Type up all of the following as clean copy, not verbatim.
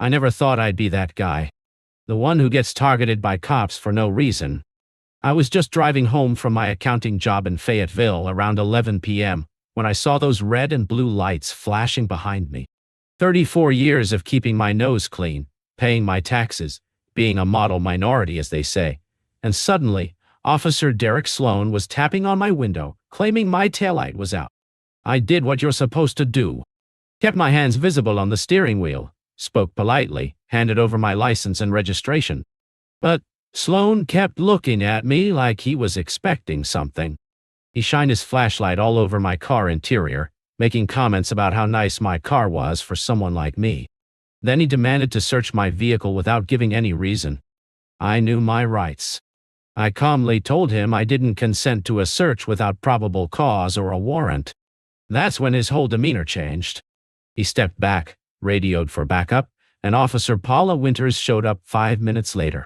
I never thought I'd be that guy. The one who gets targeted by cops for no reason. I was just driving home from my accounting job in Fayetteville around 11 p.m. when I saw those red and blue lights flashing behind me. 34 years of keeping my nose clean, paying my taxes, being a model minority, as they say. And suddenly, Officer Derek Sloan was tapping on my window, claiming my taillight was out. I did what you're supposed to do. Kept my hands visible on the steering wheel, spoke politely, handed over my license and registration. But Sloan kept looking at me like he was expecting something. He shined his flashlight all over my car interior, making comments about how nice my car was for someone like me. Then he demanded to search my vehicle without giving any reason. I knew my rights. I calmly told him I didn't consent to a search without probable cause or a warrant. That's when his whole demeanor changed. He stepped back, radioed for backup, and Officer Paula Winters showed up 5 minutes later.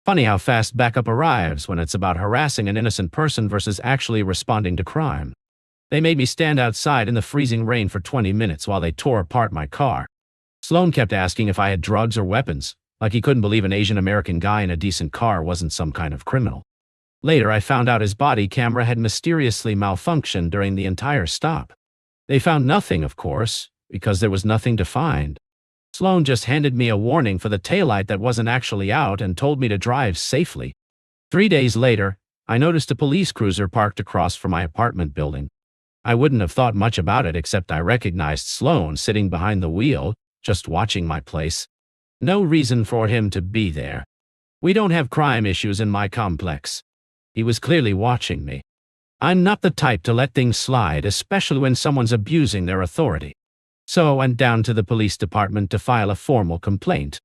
Funny how fast backup arrives when it's about harassing an innocent person versus actually responding to crime. They made me stand outside in the freezing rain for 20 minutes while they tore apart my car. Sloan kept asking if I had drugs or weapons, like he couldn't believe an Asian American guy in a decent car wasn't some kind of criminal. Later, I found out his body camera had mysteriously malfunctioned during the entire stop. They found nothing, of course, because there was nothing to find. Sloan just handed me a warning for the taillight that wasn't actually out and told me to drive safely. 3 days later, I noticed a police cruiser parked across from my apartment building. I wouldn't have thought much about it except I recognized Sloan sitting behind the wheel, just watching my place. No reason for him to be there. We don't have crime issues in my complex. He was clearly watching me. I'm not the type to let things slide, especially when someone's abusing their authority. So I went down to the police department to file a formal complaint.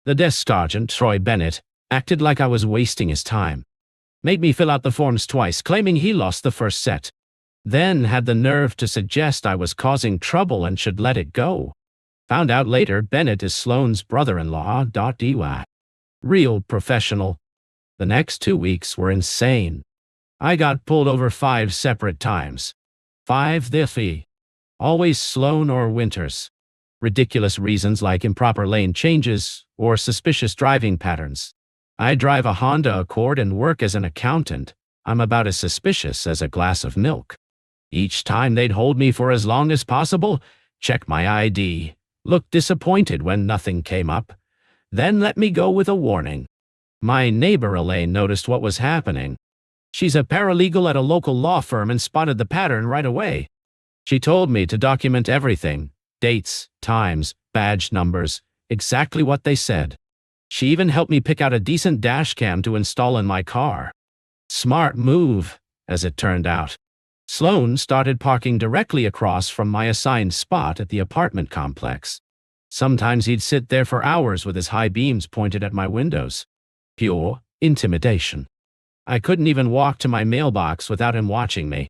The desk sergeant, Troy Bennett, acted like I was wasting his time. Made me fill out the forms twice, claiming he lost the first set. Then had the nerve to suggest I was causing trouble and should let it go. Found out later Bennett is Sloan's brother-in-law. Real professional. The next 2 weeks were insane. I got pulled over 5 separate times. 5 diffy. Always Sloan or Winters. Ridiculous reasons like improper lane changes or suspicious driving patterns. I drive a Honda Accord and work as an accountant. I'm about as suspicious as a glass of milk. Each time they'd hold me for as long as possible, check my ID, look disappointed when nothing came up, then let me go with a warning. My neighbor Elaine noticed what was happening. She's a paralegal at a local law firm and spotted the pattern right away. She told me to document everything, dates, times, badge numbers, exactly what they said. She even helped me pick out a decent dash cam to install in my car. Smart move, as it turned out. Sloan started parking directly across from my assigned spot at the apartment complex. Sometimes he'd sit there for hours with his high beams pointed at my windows. Pure intimidation. I couldn't even walk to my mailbox without him watching me.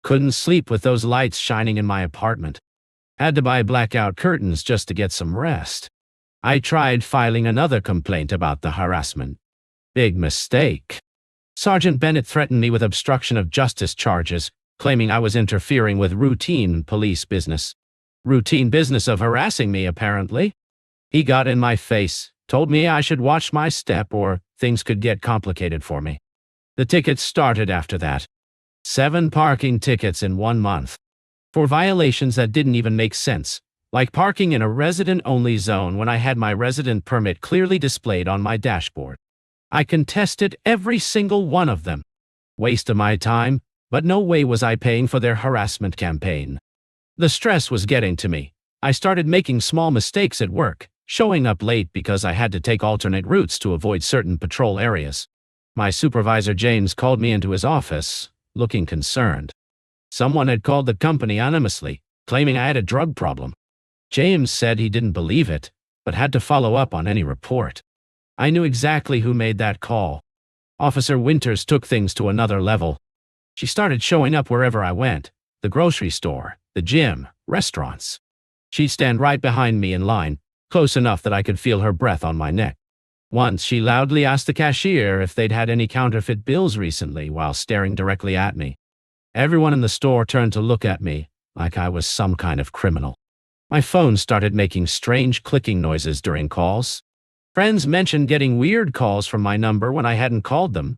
Couldn't sleep with those lights shining in my apartment. Had to buy blackout curtains just to get some rest. I tried filing another complaint about the harassment. Big mistake. Sergeant Bennett threatened me with obstruction of justice charges, claiming I was interfering with routine police business. Routine business of harassing me, apparently. He got in my face, told me I should watch my step or things could get complicated for me. The tickets started after that. 7 parking tickets in 1 month. For violations that didn't even make sense, like parking in a resident-only zone when I had my resident permit clearly displayed on my dashboard. I contested every single one of them. Waste of my time, but no way was I paying for their harassment campaign. The stress was getting to me. I started making small mistakes at work, showing up late because I had to take alternate routes to avoid certain patrol areas. My supervisor James called me into his office, looking concerned. Someone had called the company anonymously, claiming I had a drug problem. James said he didn't believe it, but had to follow up on any report. I knew exactly who made that call. Officer Winters took things to another level. She started showing up wherever I went, the grocery store, the gym, restaurants. She'd stand right behind me in line, close enough that I could feel her breath on my neck. Once she loudly asked the cashier if they'd had any counterfeit bills recently while staring directly at me. Everyone in the store turned to look at me like I was some kind of criminal. My phone started making strange clicking noises during calls. Friends mentioned getting weird calls from my number when I hadn't called them.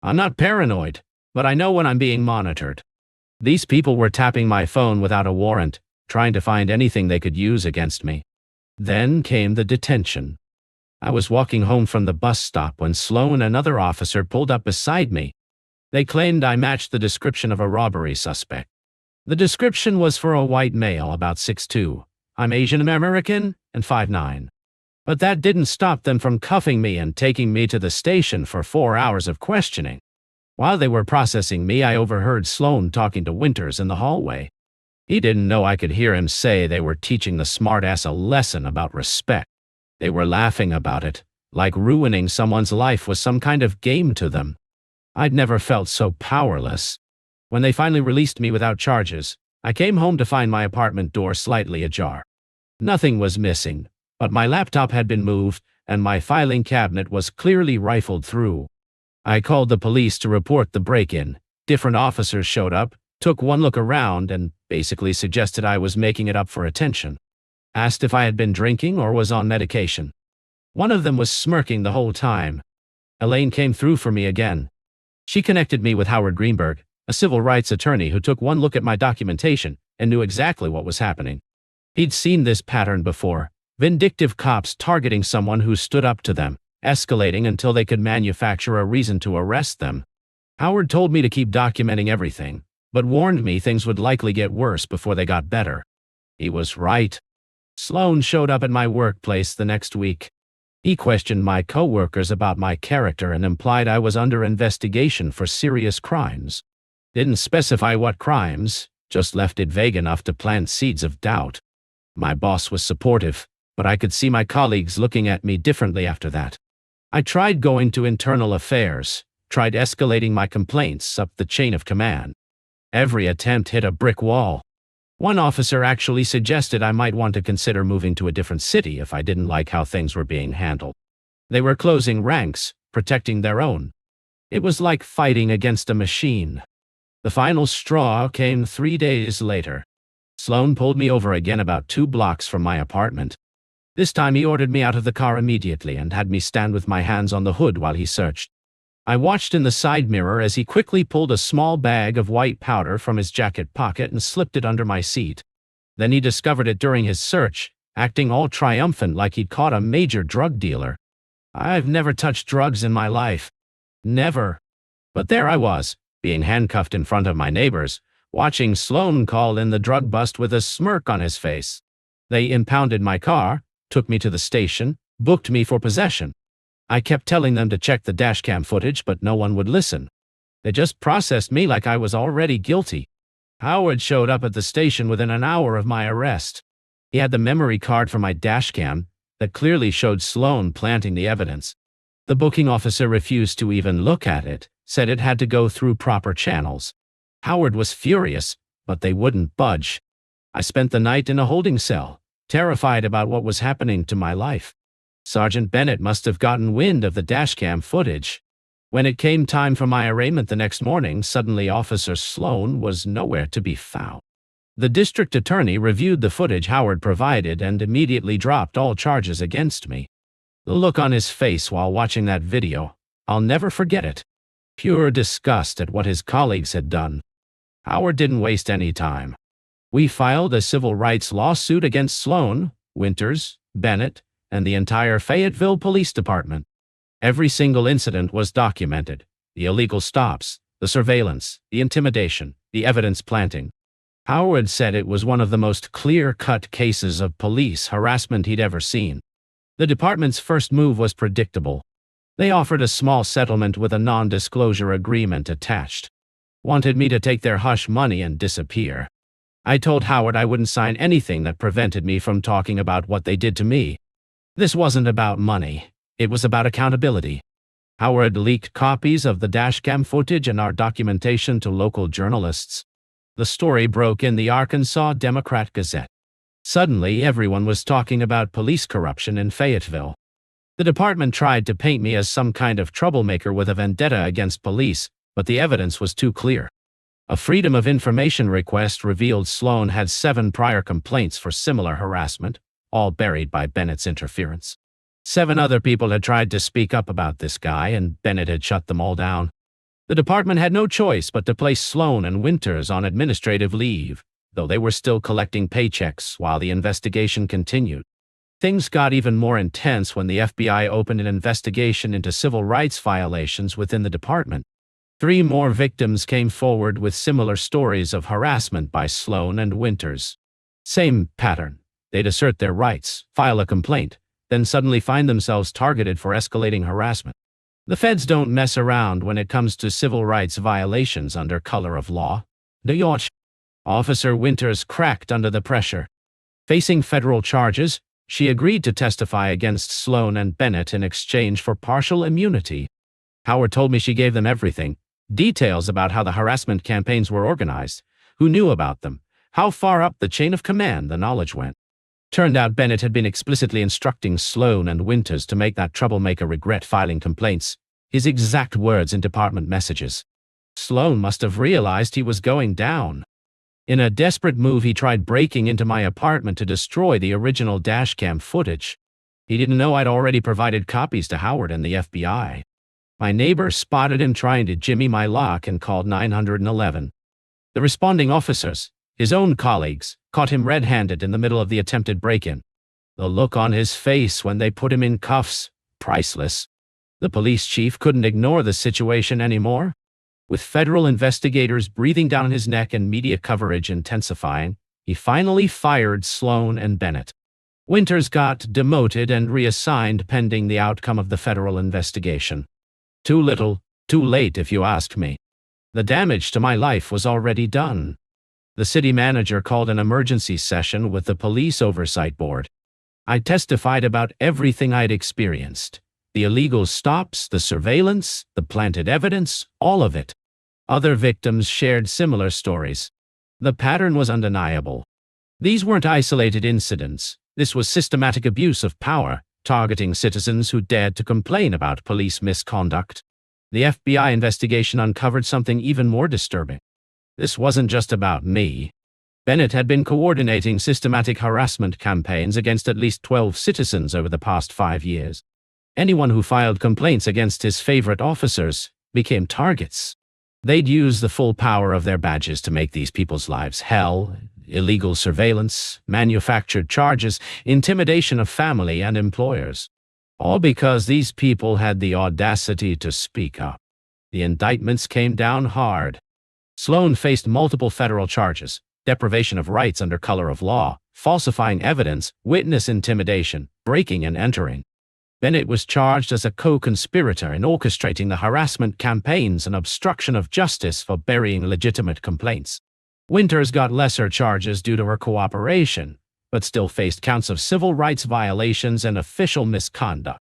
I'm not paranoid, but I know when I'm being monitored. These people were tapping my phone without a warrant, trying to find anything they could use against me. Then came the detention. I was walking home from the bus stop when Sloan and another officer pulled up beside me. They claimed I matched the description of a robbery suspect. The description was for a white male about 6'2". I'm Asian American and 5'9". But that didn't stop them from cuffing me and taking me to the station for 4 hours of questioning. While they were processing me, I overheard Sloan talking to Winters in the hallway. He didn't know I could hear him say they were teaching the smartass a lesson about respect. They were laughing about it, like ruining someone's life was some kind of game to them. I'd never felt so powerless. When they finally released me without charges, I came home to find my apartment door slightly ajar. Nothing was missing, but my laptop had been moved and my filing cabinet was clearly rifled through. I called the police to report the break-in. Different officers showed up, took one look around, and basically suggested I was making it up for attention. Asked if I had been drinking or was on medication. One of them was smirking the whole time. Elaine came through for me again. She connected me with Howard Greenberg, a civil rights attorney who took one look at my documentation and knew exactly what was happening. He'd seen this pattern before: vindictive cops targeting someone who stood up to them, escalating until they could manufacture a reason to arrest them. Howard told me to keep documenting everything, but warned me things would likely get worse before they got better. He was right. Sloan showed up at my workplace the next week. He questioned my coworkers about my character and implied I was under investigation for serious crimes. Didn't specify what crimes, just left it vague enough to plant seeds of doubt. My boss was supportive, but I could see my colleagues looking at me differently after that. I tried going to internal affairs, tried escalating my complaints up the chain of command. Every attempt hit a brick wall. One officer actually suggested I might want to consider moving to a different city if I didn't like how things were being handled. They were closing ranks, protecting their own. It was like fighting against a machine. The final straw came 3 days later. Sloan pulled me over again about 2 blocks from my apartment. This time he ordered me out of the car immediately and had me stand with my hands on the hood while he searched. I watched in the side mirror as he quickly pulled a small bag of white powder from his jacket pocket and slipped it under my seat. Then he discovered it during his search, acting all triumphant like he'd caught a major drug dealer. I've never touched drugs in my life. Never. But there I was, being handcuffed in front of my neighbors, watching Sloan call in the drug bust with a smirk on his face. They impounded my car, took me to the station, booked me for possession. I kept telling them to check the dashcam footage, but no one would listen. They just processed me like I was already guilty. Howard showed up at the station within an hour of my arrest. He had the memory card for my dashcam that clearly showed Sloan planting the evidence. The booking officer refused to even look at it, said it had to go through proper channels. Howard was furious, but they wouldn't budge. I spent the night in a holding cell, terrified about what was happening to my life. Sergeant Bennett must have gotten wind of the dashcam footage. When it came time for my arraignment the next morning, suddenly Officer Sloan was nowhere to be found. The district attorney reviewed the footage Howard provided and immediately dropped all charges against me. The look on his face while watching that video, I'll never forget it. Pure disgust at what his colleagues had done. Howard didn't waste any time. We filed a civil rights lawsuit against Sloan, Winters, Bennett, and the entire Fayetteville Police Department. Every single incident was documented: the illegal stops, the surveillance, the intimidation, the evidence planting. Howard said it was one of the most clear-cut cases of police harassment he'd ever seen. The department's first move was predictable. They offered a small settlement with a non-disclosure agreement attached. Wanted me to take their hush money and disappear. I told Howard I wouldn't sign anything that prevented me from talking about what they did to me. This wasn't about money. It was about accountability. Howard leaked copies of the dashcam footage and our documentation to local journalists. The story broke in the Arkansas Democrat-Gazette. Suddenly, everyone was talking about police corruption in Fayetteville. The department tried to paint me as some kind of troublemaker with a vendetta against police, but the evidence was too clear. A Freedom of Information request revealed Sloan had 7 prior complaints for similar harassment, all buried by Bennett's interference. 7 other people had tried to speak up about this guy, and Bennett had shut them all down. The department had no choice but to place Sloan and Winters on administrative leave, though they were still collecting paychecks while the investigation continued. Things got even more intense when the FBI opened an investigation into civil rights violations within the department. 3 more victims came forward with similar stories of harassment by Sloan and Winters. Same pattern. They'd assert their rights, file a complaint, then suddenly find themselves targeted for escalating harassment. The feds don't mess around when it comes to civil rights violations under color of law. Officer Winters cracked under the pressure. Facing federal charges, she agreed to testify against Sloan and Bennett in exchange for partial immunity. Howard told me she gave them everything. Details about how the harassment campaigns were organized, who knew about them, how far up the chain of command the knowledge went. Turned out Bennett had been explicitly instructing Sloan and Winters to make that troublemaker regret filing complaints, his exact words in department messages. Sloan must have realized he was going down. In a desperate move, he tried breaking into my apartment to destroy the original dashcam footage. He didn't know I'd already provided copies to Howard and the FBI. My neighbor spotted him trying to jimmy my lock and called 911. The responding officers, his own colleagues, caught him red-handed in the middle of the attempted break-in. The look on his face when they put him in cuffs, priceless. The police chief couldn't ignore the situation anymore. With federal investigators breathing down his neck and media coverage intensifying, he finally fired Sloan and Bennett. Winters got demoted and reassigned pending the outcome of the federal investigation. Too little, too late if you ask me. The damage to my life was already done. The city manager called an emergency session with the police oversight board. I testified about everything I'd experienced. The illegal stops, the surveillance, the planted evidence, all of it. Other victims shared similar stories. The pattern was undeniable. These weren't isolated incidents. This was systematic abuse of power, targeting citizens who dared to complain about police misconduct. The FBI investigation uncovered something even more disturbing. This wasn't just about me. Bennett had been coordinating systematic harassment campaigns against at least 12 citizens over the past 5 years. Anyone who filed complaints against his favorite officers became targets. They'd use the full power of their badges to make these people's lives hell, illegal surveillance, manufactured charges, intimidation of family and employers. All because these people had the audacity to speak up. The indictments came down hard. Sloan faced multiple federal charges: deprivation of rights under color of law, falsifying evidence, witness intimidation, breaking and entering. Bennett was charged as a co-conspirator in orchestrating the harassment campaigns and obstruction of justice for burying legitimate complaints. Winters got lesser charges due to her cooperation, but still faced counts of civil rights violations and official misconduct.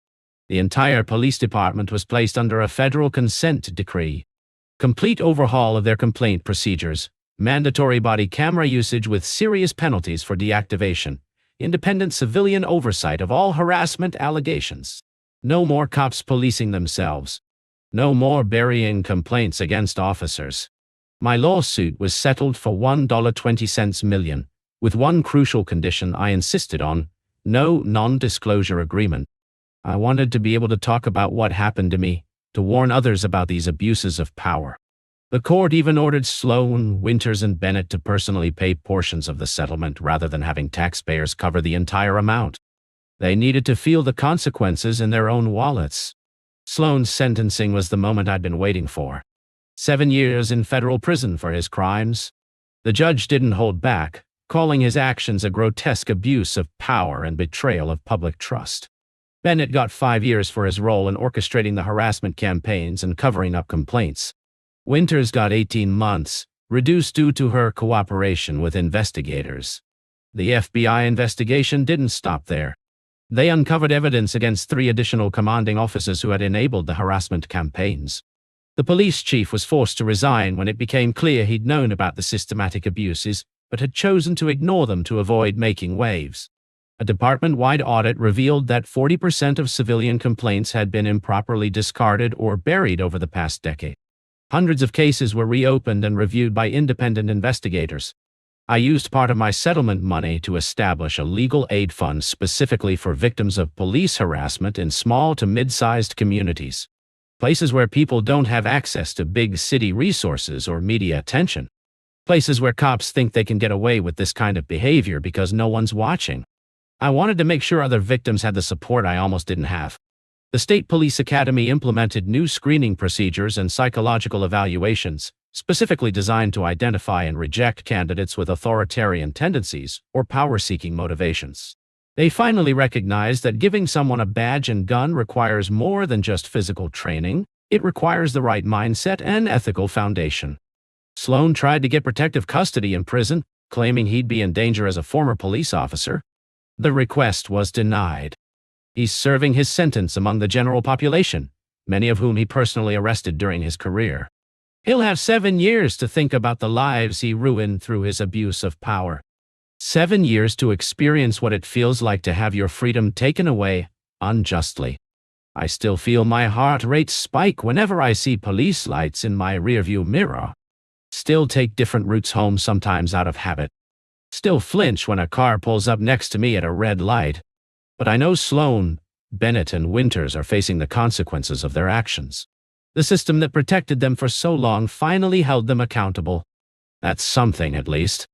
The entire police department was placed under a federal consent decree. Complete overhaul of their complaint procedures, mandatory body camera usage with serious penalties for deactivation, independent civilian oversight of all harassment allegations. No more cops policing themselves. No more burying complaints against officers. My lawsuit was settled for $1.20 million, with one crucial condition I insisted on: no non-disclosure agreement. I wanted to be able to talk about what happened to me, to warn others about these abuses of power. The court even ordered Sloan, Winters, and Bennett to personally pay portions of the settlement rather than having taxpayers cover the entire amount. They needed to feel the consequences in their own wallets. Sloan's sentencing was the moment I'd been waiting for. 7 years in federal prison for his crimes. The judge didn't hold back, calling his actions a grotesque abuse of power and betrayal of public trust. Bennett got 5 years for his role in orchestrating the harassment campaigns and covering up complaints. Winters got 18 months, reduced due to her cooperation with investigators. The FBI investigation didn't stop there. They uncovered evidence against 3 additional commanding officers who had enabled the harassment campaigns. The police chief was forced to resign when it became clear he'd known about the systematic abuses, but had chosen to ignore them to avoid making waves. A department-wide audit revealed that 40% of civilian complaints had been improperly discarded or buried over the past decade. Hundreds of cases were reopened and reviewed by independent investigators. I used part of my settlement money to establish a legal aid fund specifically for victims of police harassment in small to mid-sized communities, places where people don't have access to big city resources or media attention, places where cops think they can get away with this kind of behavior because no one's watching. I wanted to make sure other victims had the support I almost didn't have. The State Police Academy implemented new screening procedures and psychological evaluations, specifically designed to identify and reject candidates with authoritarian tendencies or power-seeking motivations. They finally recognized that giving someone a badge and gun requires more than just physical training. It requires the right mindset and ethical foundation. Sloan tried to get protective custody in prison, claiming he'd be in danger as a former police officer. The request was denied. He's serving his sentence among the general population, many of whom he personally arrested during his career. He'll have 7 years to think about the lives he ruined through his abuse of power. 7 years to experience what it feels like to have your freedom taken away unjustly. I still feel my heart rate spike whenever I see police lights in my rearview mirror. Still take different routes home sometimes out of habit. Still flinch when a car pulls up next to me at a red light. But I know Sloan, Bennett, and Winters are facing the consequences of their actions. The system that protected them for so long finally held them accountable. That's something, at least.